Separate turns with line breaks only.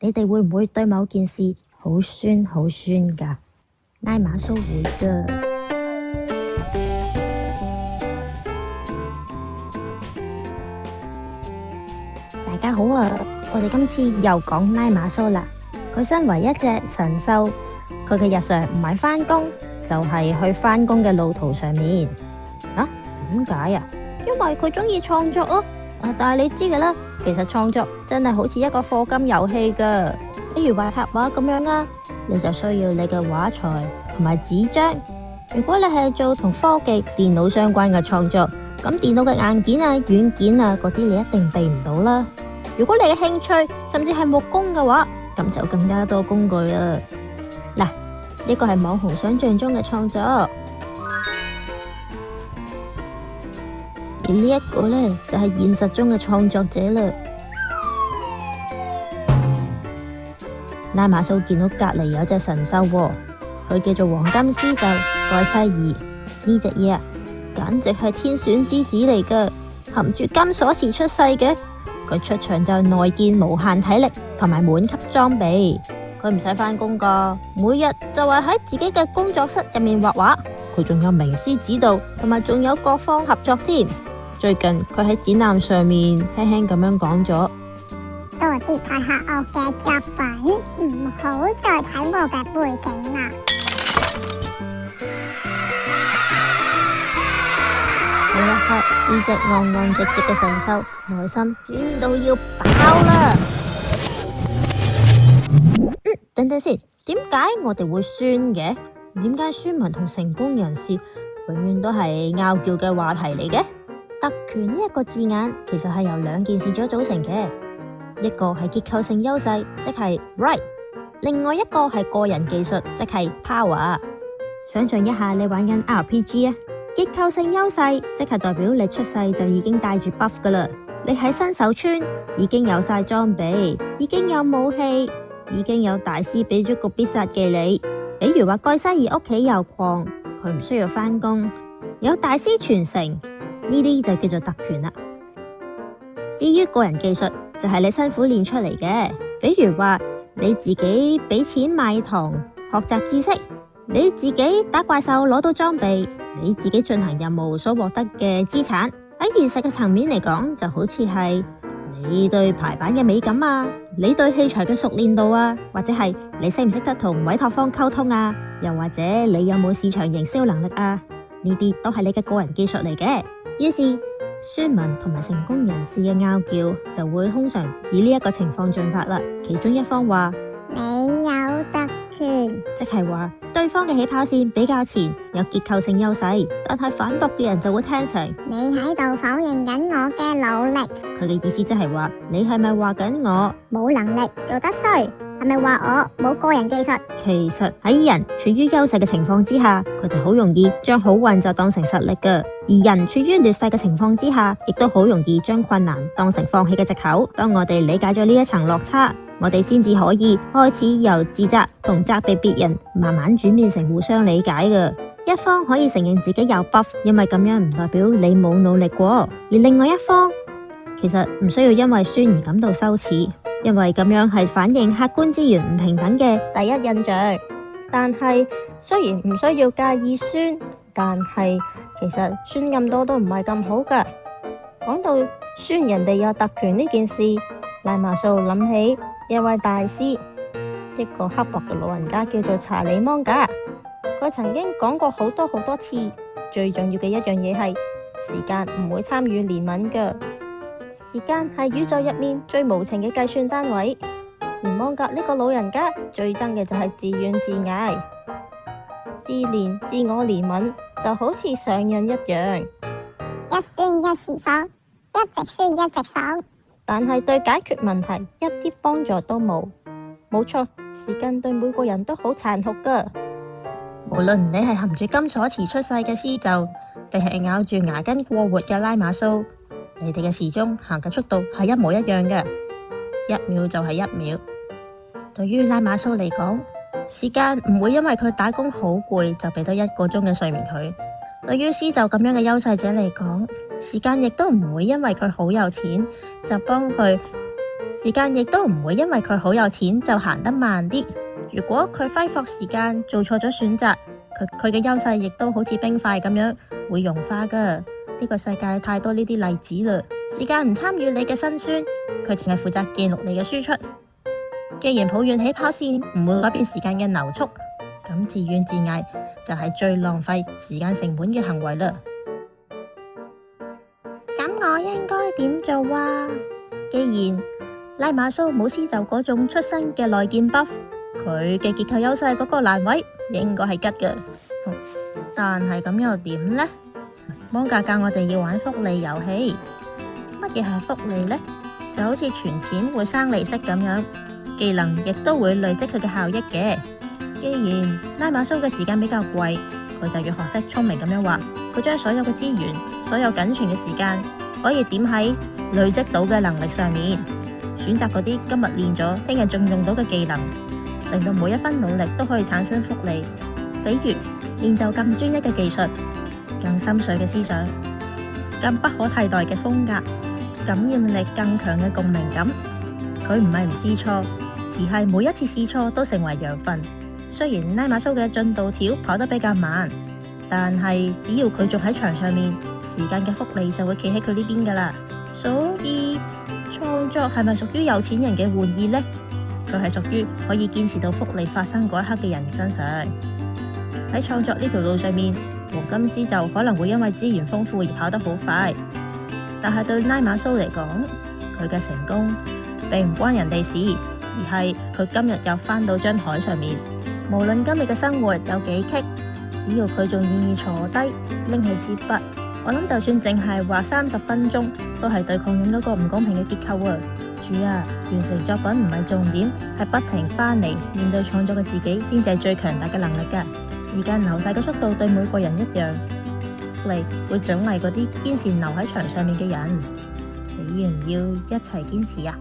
你哋會唔會對某件事好酸好酸噶？拉馬蘇會噶。大家好啊，我哋今次又講拉馬蘇啦。佢身為一隻神獸，佢嘅日常唔係返工，就係去返工嘅路途上面。啊，點解啊？因為佢中意創作咯。但係你知嘅啦，其實創作真係好似一個課金遊戲噶。比如話插畫咁樣啦，你就需要你嘅畫材同埋紙張。如果你係做同科技、電腦相關嘅創作，咁電腦嘅硬件啊、軟件啊嗰啲，你一定避唔到啦。如果你嘅興趣甚至係木工嘅話，咁就更加多工具啦。嗱，呢個係網紅想象中嘅創作，而呢一個呢，就係現實中嘅創作者啦。拉馬蘇見到隔籬有隻神獸喎，佢叫做黃金獅鷲蓋西爾。呢隻嘢啊，簡直係天選之子嚟噶，含住金鎖匙出世嘅。佢出場就內建無限體力同埋滿級裝備，佢唔使返工噶，每日就係喺自己嘅工作室入面畫畫。佢仲有名師指導，同埋仲有各方合作添。最近佢喺展覽上面輕輕咁樣講咗：
多啲睇下我嘅作品，唔好再睇我嘅背景啦。
呢一刻，呢隻昂昂直直嘅神獸內心轉到要爆啦！等等先，點解我哋會酸嘅？點解酸民同成功人士永遠都係拗撬嘅話題嚟嘅？特權呢一個字眼其實係由兩件事組成嘅，一個係結構性優勢，即係 right； 另外一個係個人技術，即係 power。想象一下，你玩緊 RPG 啊！結構性優勢即係代表你出世就已經帶住 buff 噶啦，你喺新手村已經有晒裝備，已經有武器，已經有大師俾咗個必殺技你。比如話蓋西爾屋企有礦，佢唔需要返工，有大師傳承，呢啲就叫做特權啦。至於個人技術就係你辛苦練出嚟嘅，比如話你自己俾錢買糖學習知識，你自己打怪獸攞到裝備，你自己進行任務所獲得嘅資產。喺現實嘅層面嚟講，就好似係你對排版嘅美感啊，你對器材嘅熟練度啊，或者係你識唔識得同委託方溝通啊，又或者你有冇市場營銷能力啊，呢啲都係你嘅個人技術嚟嘅。於是酸民同埋成功人士嘅拗撬就會通常以呢一個情況進發啦。其中一方話
你有特權，
即係話對方嘅起跑線比較前，有結構性優勢，但係反駁嘅人就會聽成
你喺度否認緊我嘅努力。
佢嘅意思即係話你係咪話緊我
冇能力做得衰？係咪話我冇個人技術？
其實喺人處於優勢嘅情況之下，佢哋好容易將好運就當成實力㗎；而人處於劣勢嘅情況之下，亦都好容易將困難當成放棄嘅藉口。當我哋理解咗呢一層落差，我哋先至可以開始由自責同責備別人，慢慢轉變成互相理解㗎。一方可以承認自己有 buff， 因為咁樣唔代表你冇努力過；而另外一方其實唔需要因為酸而感到羞恥，因為咁樣係反映客觀資源唔平等嘅第一印象。但係雖然唔需要介意酸，但係其實酸咁多都唔係咁好㗎。講到酸人哋有特權呢件事，拉馬蘇諗起一位大師，一個刻薄嘅老人家叫做查理芒格。佢曾經講過好多次，最重要嘅一樣嘢係時間唔會參與憐憫㗎。時間係宇宙入面最無情嘅計算單位，而芒格呢個老人家最憎嘅就係自怨自艾、自憐、自我憐憫，就好似上癮一樣，
一酸一時爽，一直酸一直爽。
但係對解決問題一啲幫助都冇。冇錯，時間對每個人都好殘酷㗎。無論你係含住金鎖匙出世嘅獅鷲，定係咬住牙根過活嘅拉馬蘇，你哋嘅時鐘行嘅速度係一模一樣嘅，一秒就係一秒。對於拉馬蘇嚟講，時間唔會因為佢打工好攰就俾多1個鐘嘅睡眠佢。對於獅鷲咁樣嘅優勢者嚟講，時間亦都唔會因為佢好有錢就幫佢時間亦都唔會因為佢好有錢就行得慢啲。如果佢揮霍時間做錯咗選擇，佢嘅優勢亦都好似冰塊咁樣會融化噶。呢個世界太多呢啲例子啦。時間唔參與你嘅辛酸，佢淨係負責記錄你嘅輸出。既然抱怨起跑線唔會改變時間嘅流速，咁自怨自艾就係最浪費時間成本嘅行為啦。咁我應該點做啊？既然拉馬蘇冇施就嗰種出生嘅內建 buff， 佢嘅結構優勢嗰個欄位應該係吉嘅。但係咁又點呢？芒格教我哋要玩複利遊戲。乜嘢係複利呢？就好似存錢會生利息咁樣，技能亦都會累積佢嘅效益嘅。既然拉馬蘇嘅時間比較貴，佢就要學識聰明咁樣話，佢將所有嘅資源、所有僅存嘅時間，可以點喺累積到嘅能力上面，選擇嗰啲今日練咗、聽日仲用到嘅技能，令到每一分努力都可以產生複利。比如練就更專一嘅技術、更深邃嘅思想、更不可替代嘅風格、感染力更強嘅共鳴感。佢唔係唔試錯，而係每一次試錯都成為養分。雖然拉馬蘇嘅進度條跑得比較慢，但係只要佢仲喺場上面，時間嘅複利就會企喺佢呢邊噶啦。所以創作係咪屬於有錢人嘅玩意呢？佢係屬於可以堅持到複利發生嗰一刻嘅人身上。喺創作呢條路上面，黃金絲就可能會因為資源豐富而跑得好快，但係對拉馬蘇嚟講，佢嘅成功並唔關人哋事，而係佢今日又返到張台上面。無論今日嘅生活有幾棘，只要佢仲願意坐低拎起支筆，我諗就算淨係畫30分鐘，都係對抗緊嗰個唔公平嘅結構啊！主啊，完成作品唔係重點，係不停返嚟面對創作嘅自己，先至係最強大嘅能力㗎。時間流逝嘅速度對每個人一樣，嚟會獎勵嗰啲堅持留喺場上面嘅人。你要唔要一齊堅持啊？